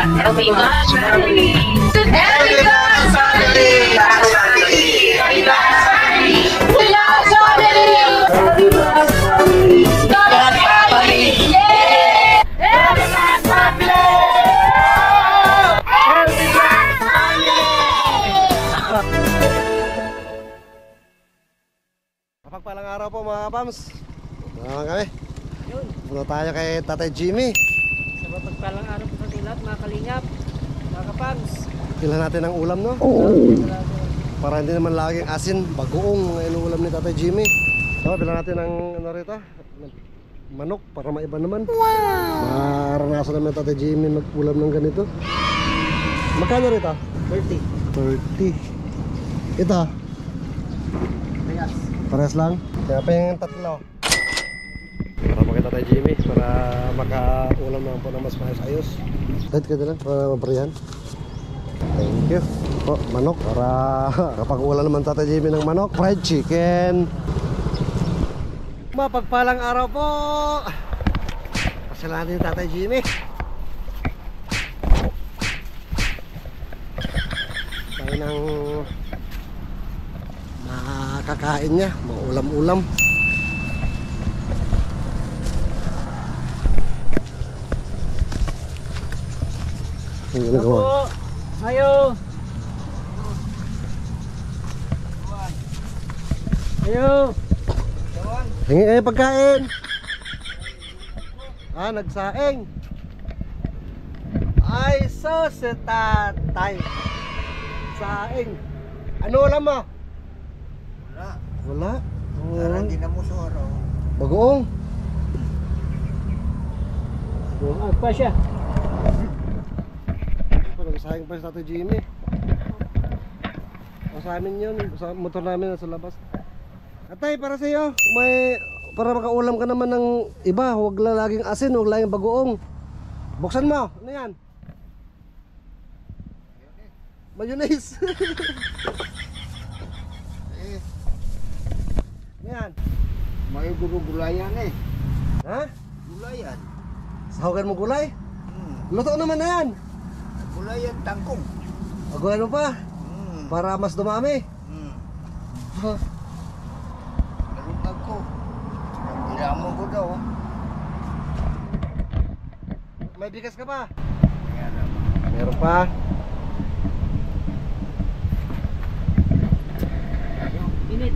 Healthy Vlogs Family! Healthy Vlogs Family! Healthy Vlogs Family! Healthy Vlogs Family! Healthy Vlogs Family! Vlogs Family! Yeah! Healthy Vlogs Family! Healthy Vlogs Family! Mapagpalang araw po mga kapams. Naman kami. Punta tayo kay Tatay Jimmy. Sa mapagpalang araw po sa lahat mga kalingap, mga kapams. Kailan natin ang ulam, no? Para hindi naman laging asin, bagoong ang inuulam ni Tatay Jimmy. So, bilang natin ang ano rito, manok para maiba naman. Maranasan naman Tatay Jimmy mag-ulam ng ganito. Magkano rito? 30. Ito? Parehas lang? Kaya pa yung tatlo. Para makita tayo Jimmy, para makaulam naman po ng mas maayos-ayos. Kahit ka lang, para maparihan. Thank you. Po, manok. Para kapag ulam naman Tatay Jimmy ng manok. Fried chicken. Mapagpalang araw po. Pasalanan din Tatay Jimmy. Tayo ng makakain niya, mga ulam-ulam. Ako, ayo. Ayo. Hingi kayo pagkain. Nagsaing. Ay, so si tatay. Saing. Ano ulam mo? Wala. Parang hindi na mo soro. Bagoong. Buong pa siya. Nagsaing pa si Tatay Jimmy. Sa amin yun. Sa motor namin nasa labas. Atay, para sa iyo. Para makaulam ka naman ng iba. Huwag lang laging asin, huwag laging bagoong. Buksan mo. Ano yan? Mayonnaise. Yan. May gulayan eh. Ha? Gulayan. Sahugan mo gulay? Luto naman na yan. Gulayan tangkong. Agulan mo pa. Para mas dumami. Nalungag ko. Nagilamo ko daw. May bigas ka pa? Kaya naman. Meron pa. Init.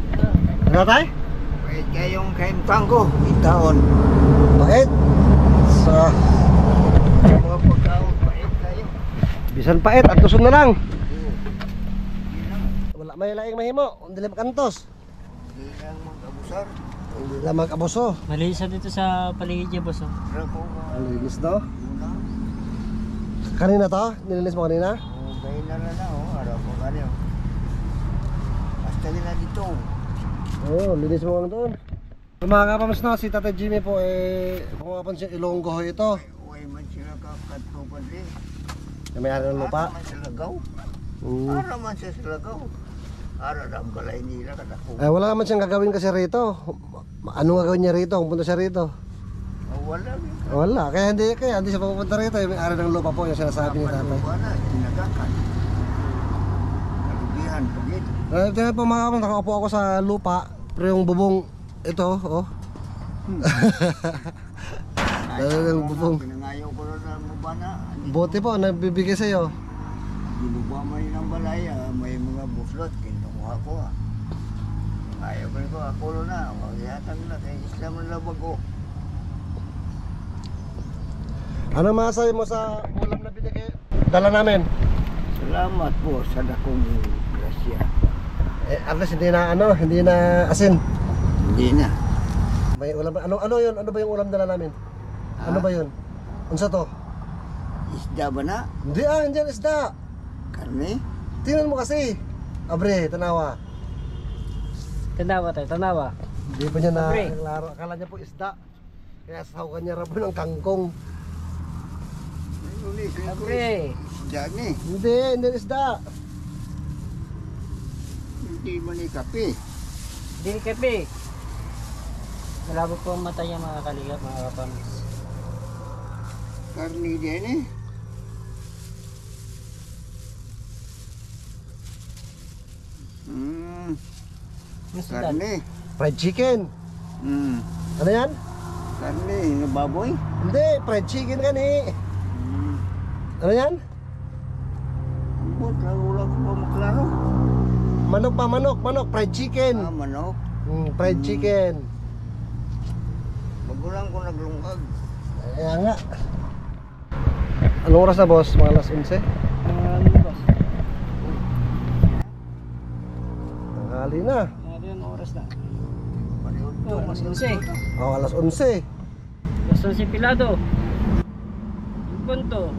Ano tayo? Pwede kayong kaimtang ko. Itaon. Pait. Sa Mga pagkaon, pwede kayo. bisan pait, antuson na lang. Wala may laing mahimo, hindi lang kantos. Hindi lang mag-abusar. Hindi lang mag-abuso. Malinis dito sa paligid niya, boss. Rako ka. Ang linis daw. Una. Kanina to? Nilinis mo kanina? Gaya na araw ko kanyo. Basta nila dito. Oo, linis mo lang doon. Mga kapams na, si Tatay Jimmy po kung mapansin Ilonggo ho ito. Uy, man sila kakatupan din. Na may ari ng lupa. Ara man sila gaw. Mm. Ara man sila gaw. Ara na ang balay nila kadako. Wala naman siyang gagawin kasi rito. Ano gagawin niya rito kung punta siya rito? Wala rin. Wala, kaya hindi siya pupunta rito. Yung may ari ng lupa po, yung sinasabi ni tatay. Wala, tinagakan. Kalubihan, pagit. Tingnan po mga kapams, nakaupo ako sa lupa. Pero yung bubong, ito, oh. Dahil yung bubong. Pinangayaw ko na mo ba na? Bote po, nagbibigay sa'yo. Binubuha mo rin ang balay, may mga buslot, kinukuha ko. Ayaw ko rin ko, ako na. Huwag yatang na, kay Islam na bago. Ano masasabi mo sa ulam na binigay? Dala namin. Salamat po sa dakong grasya. At least hindi na asin. Hindi na. May ulam, ano yun? Ano ba yung ulam dala namin? Ano ba yun? Unsa to? Isda ba na? Hindi hindi yan isda. Karne? Tingnan mo kasi. Abre, tanawa. Tanawa tayo, tanawa. Hindi pa niya na Abre. laro. Akala niya po isda. Kaya sahukan niya rabo ng kangkong. Abre. Isda ni. Hindi isda. Hindi mo ni kape. Dili kape. Malabo po ang mata niya mga kalingap, mga kapams. Karne din eh. Yung sudan. Karne. Fried chicken. Hmm. Ano yan? Karne, yung baboy. Hindi, fried chicken gani. Hmm. Ano yan? Bot, wala ko pa maklaro. Manok pa, manok, fried chicken. Manok. Fried chicken. Magulang ko naglungkag. Kaya nga. Anong oras na boss? Mga alas 11? Boss. Tanghali na. Ano yung oras na? Pariod to. Oh, alas 11. Oh, alas 11. Alas 11 pilado. Yung punto.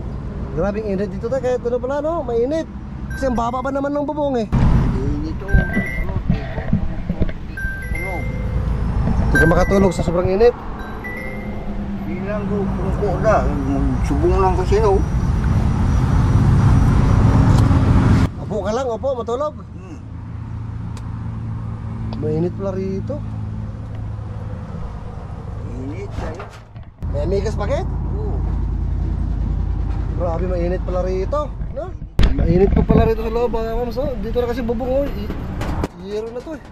Grabing init dito tayo, kahit ano pala no, mainit. Kasi ang baba pa naman ng bubong eh. Hindi to. Ano? Hindi ka makatulog sa sobrang init. Hindi lang ko pungko na. Magsubong lang ko sino. Upo ka lang, upo, matulog. Mainit pala rito. Init kayo. May amigas bakit? Oo. Grabe, mainit pala rito, no? Mainit pa pala rito sa loob, mga kams. Dito na kasi bubong, oh. Zero na to eh.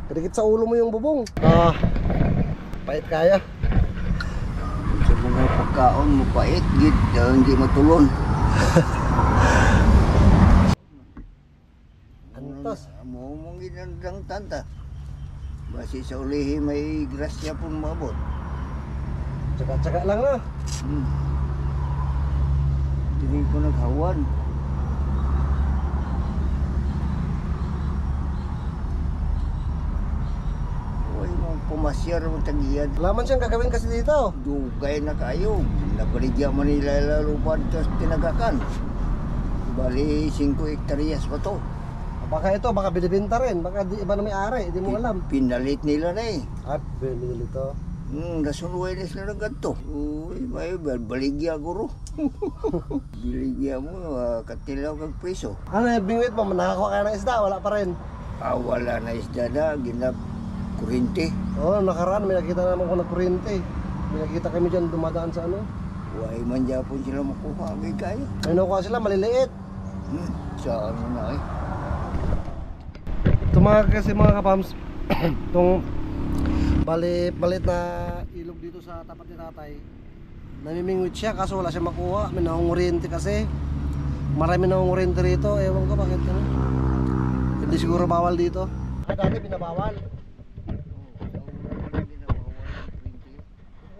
Kadikit sa ulo mo yung bubong. Pait kaya. Sa mga pagkaon mo pait, git, hindi matulon. Antas. Mo mong ginandang tanta. Basi sa ulihi may grasya pong mabot. Tsaka-tsaka lang na. Hindi ko naghawan. Uy, mga pumasyar mo tagiyad. Laman siyang gagawin kasi dito. Dugay na kayo. Nabaligya Manila lupan tapos tinagakan. Bali 5 hektaryas pa to. Baka ito, baka binibenta rin. Baka di iba na may ari, hindi mo alam. Pinalit nila na eh. At binili ito. Nasunuay na sila ng ganito. Uy, may baligya guro. Baligya mo, katilaw kag preso. Ano yung bingwit mo? Nakakuha ka ng isda, wala pa rin. Wala na isda na, ginap kurinti. Oo, nakaraan, may nakita naman ko na kuryente. May nakita kami dyan dumadaan sa ano. Huwag man Japon sila makuha, may kaya. May nakuha sila, maliliit. Sa ano na eh. Ito kasi mga kapams, itong balit na ilog dito sa tapat ni tatay. Namimingwit siya kaso wala siya makuha. May nangunguryente kasi. Marami nangunguryente rito. Ewan ko bakit ano. Hindi siguro bawal dito. Dati binabawal.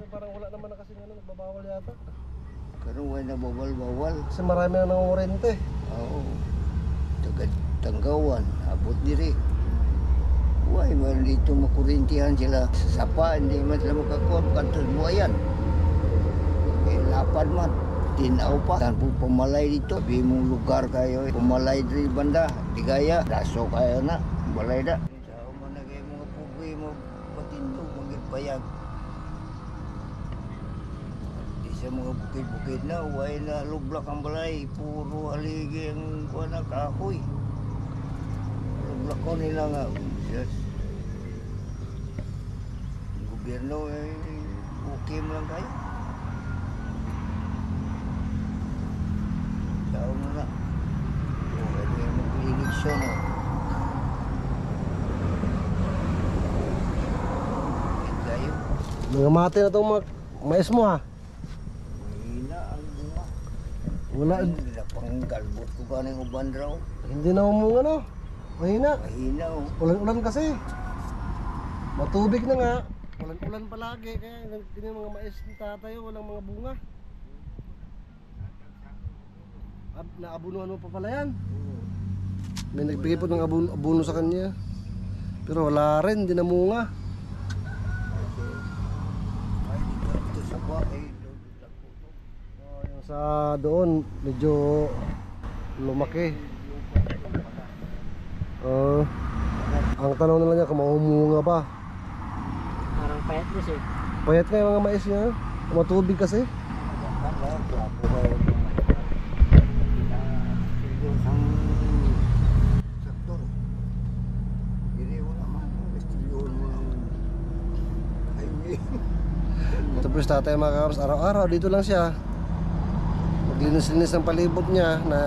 Parang wala naman na kasi ano, nagbabawal yata. Karon wala na bawal-bawal. Kasi marami na nangunguryente. Oo. Tanggawan, abot diri. Huwag man dito makurintihan sila sa sapa, hindi man sila makakuha kantos buhayan. Lapad man, tinaw pa. Saan po pumalay dito? Sabi mong lugar kayo, pumalay diri banda, di gaya, daso kayo na, balay na. Sa man na kayo mga pugoy mo, patindog, magigpayag. Di sa mga bukid-bukid na, huwag na lublak ang balay, puro haligi ang kuha na kahoy. Lublak ko nila nga, yes. Ang gobyerno, okay mo lang kayo. Tao mo na. Pwede yung mag-eleksyon. Kayo. Mga mati na itong mais mo ha. Mahina ang bunga. Wala, Hindi pang galbot ko ba ng uban raw. hindi na umunga no. Mahina. Mahina oh. Ulan-ulan kasi. Matubig na nga. Ulan-ulan palagi. Kaya ganyan mga mais ni tatay, walang mga bunga. Naabunuan mo pa pala yan. May nagbigay po ng abuno sa kanya. Pero wala rin, hindi namunga. Ay, dito sa bahay. Yung sa doon, medyo lumaki. Ang tanong nila niya kung mahumunga ba. Parang payat mo siya. Payat nga yung mga mais niya. Matubig kasi. Tapos tatay mga karos, araw-araw dito lang siya. Maglinis-linis ng palibot niya na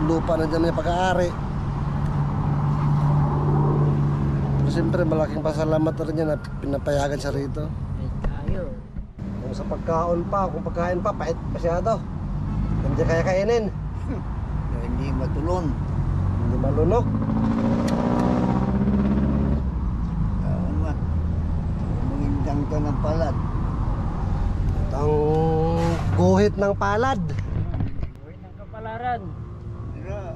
lupa na dyan may pag-aari. siyempre malaking pasalamat na rin yan na pinapayagan siya rito. Ay, tayo. Kung sa kung pagkain pa, pait masyado. Hindi kaya kainin. Na hindi matulon. Hindi malunok. Salamat. Mangindang ka ng palad. Ito ang guhit ng palad. Uwi ng kapalaran. Mira,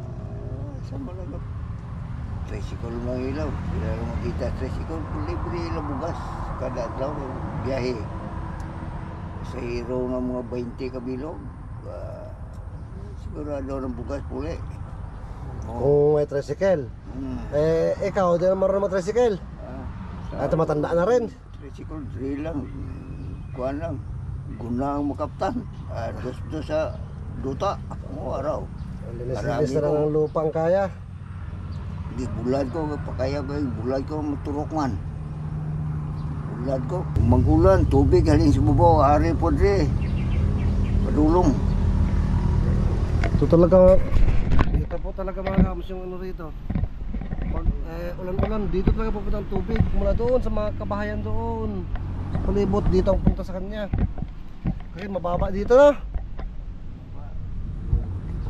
sa malagap. Tricycle lang ilaw. Bila lang makita tricycle, libre ilaw bugas. Kada adlaw, biyahe. Sa hero ng mga 20 kabilog. Sigurado ng bugas puli. Kung may tricycle. Ikaw, di na marunong mag-tricycle. At matanda na rin. Tricycle, drill lang. Kuhan lang. Guna ang makaptan. Dos sa duta. Araw. Linis-linis na lang ang lupang kaya. Di bulad ko, pakaya ba yung bulad ko maturok man. Bulad ko. Magulan, tubig halin sa bubaw, ari po dre. Padulong. Ito talaga, dito po talaga mga kamos yung ano rito. Pag ulan-ulan, dito talaga pupunta ang tubig. Mula doon sa mga kabahayan doon. Sa palibot, dito ang punta sa kanya. Kasi mababa dito na.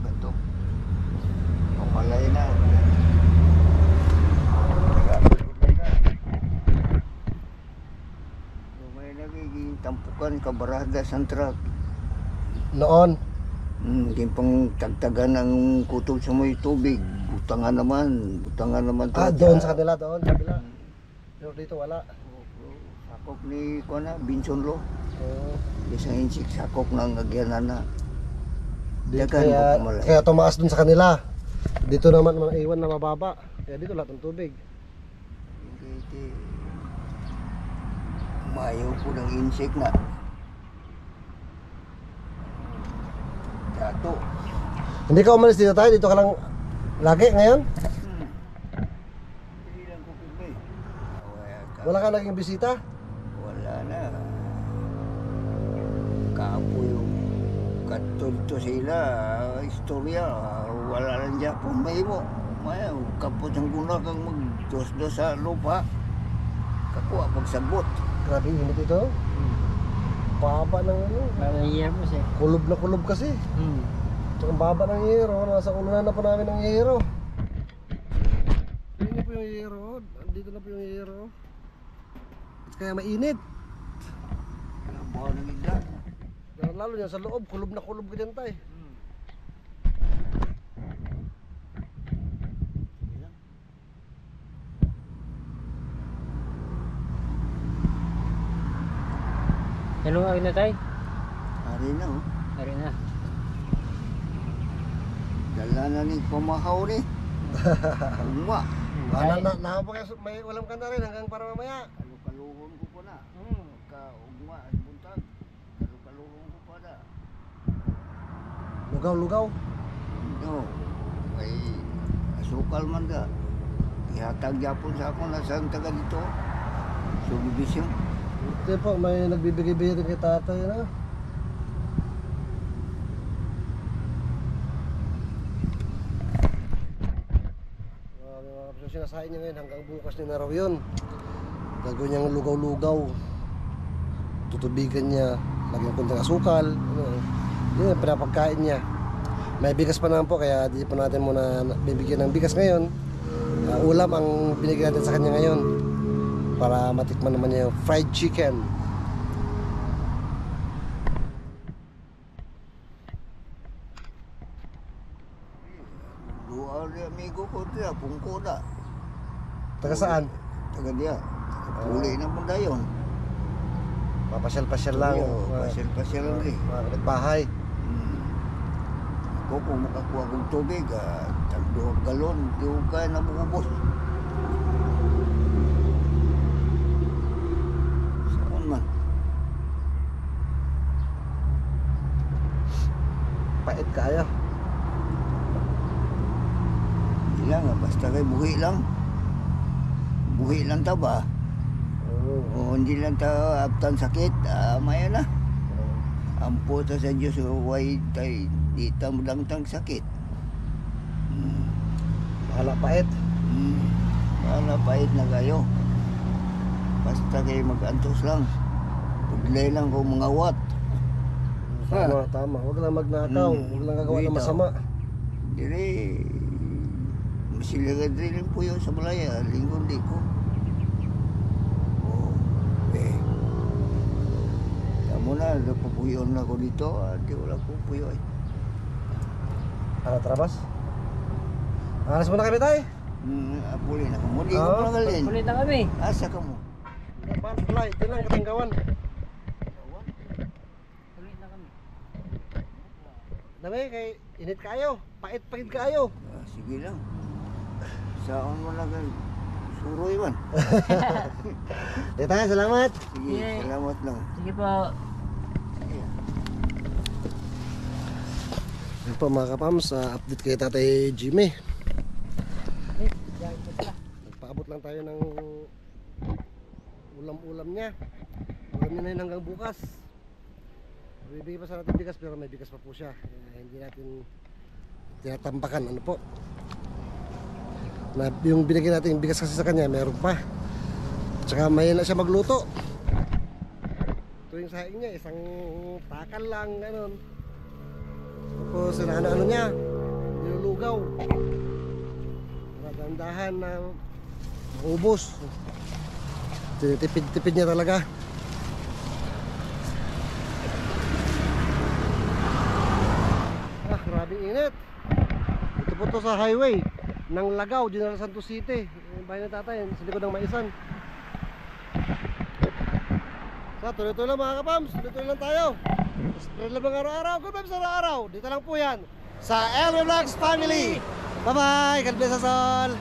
Ito. Pamalay na. May nagiging tampukan kabarada sa truck. Noon. Hindi pang tagtagan ng kutob sa may tubig. Butangan naman Doon sa kanila, doon, sa kabila. Pero dito wala. Sakop ni Kona, Binson Lo. Isang insik sakop ng agyanan na. Kaya tumaas doon sa kanila. Dito naman mga iwan na mababa. Kaya dito lahat ng tubig. Mayaw po ng insik na. Dato. Hindi ka umalis dito tayo, dito ka lang lagi ngayon? Hindi lang ko pipay. Wala ka naging bisita? Wala na. Kapo yung katulto sila, istorya, wala lang Japon, may mo. Mayaw, kapot ang guna kang magdos-dos sa lupa. Kakuha pagsagbot. Grabe init ito. Baba ng ano. Parang year mo siya. Kulob na kulob kasi. Tsaka ang baba ng hero. Nasa ulunan na po namin ng hero. Hindi po yung hero. Dito na po yung hero. Kaya mainit. Nabaw ng isla. Lalo yan sa loob. Kulob na kulob ka dyan tayo. Anong awin na tayo? Hari na oh. Ari na. Dala na ni pamahaw ni. Uma. May ulam ka na rin hanggang para mamaya. Kalukaluhon ko pa na. Kaugma, buntag. Kalukaluhon ko pa na. Lugaw-lugaw. No. May asukal man ka. Ihatag Japon sa ako na saan taga dito. Subdivision. Ito po, may nagbibigay-bigay din kay tatay na. Sinasahin niya ngayon hanggang bukas niya na raw yun. Gagawin niyang lugaw-lugaw. Tutubigan niya, lagyan konting asukal. Yun ang pinapagkain niya. May bigas pa naman po, kaya di pa natin muna bibigyan ng bigas ngayon. Ulam ang binigyan natin sa kanya ngayon. Para matikman naman niya yung fried chicken. Dua dia amigo ko dia, pungko na. Taga saan? Taga dia. Puli na pun dayon. Papasyal-pasyal lang. Pasyal-pasyal lang ni. Mga kapitbahay. Ako kung makakuha kong tubig, tagduhang galon, di ko kaya na maubos. Saan man? Pait kaya. Hindi lang, basta kay buhi lang. Buhi lang ta ba? O hindi lang ta aptan sakit, maya na. Ampo ta sa Diyos, huwag tayo, di ta mo lang tang sakit. Bahala pait. Pait na kayo. Basta kayo mag-antos lang. Paglay lang kung mga wat. Tama. Huwag lang magnakaw. Huwag lang gagawa ng masama. Dili, masiligad rin po yun sa balaya. Lingkod di ko. Kamu na, napapuyon na ko dito. Di wala ko puyo eh. Ano, trabas? Alas mo na kami tayo. Apuli na ka mo. Di ko pala galin. Ulit na kami. Asa ka mo? Napaan, fly. Ito lang, katinggawan. Ulit na kami. Dami, kay init kayo. Pait-pait kayo. Sige lang. Saan mo na ka? Suroy man. Dito tayo, salamat. Sige, Yeah. salamat lang. Sige po. Yun po mga kapams, update kay Tatay Jimmy. Nagpaabot lang tayo ng ulam-ulam niya. Ulam niya na yun hanggang bukas. Bibigay pa sa natin bigas pero may bigas pa po siya. Hindi natin tinatampakan. Ano po? Yung binigyan natin yung bigas kasi sa kanya, meron pa. Tsaka may na siya magluto. Ito yung saing niya, isang takal lang, ganun. Tapos ano niya, nilulugaw. Nagandahan na ubos. Tinitipid-tipid niya talaga. Grabing init. Ito po to sa highway ng Lagaw, General Santos City. Yung bahay ng tatay, sa likod ng Maisan. So, tuloy-tuloy lang mga kapams. Tuloy-tuloy lang tayo. Spread lang mga araw-araw. Good vibes araw-araw. Dito lang po yan sa El Vlogs Family. Bye-bye. God bless us all.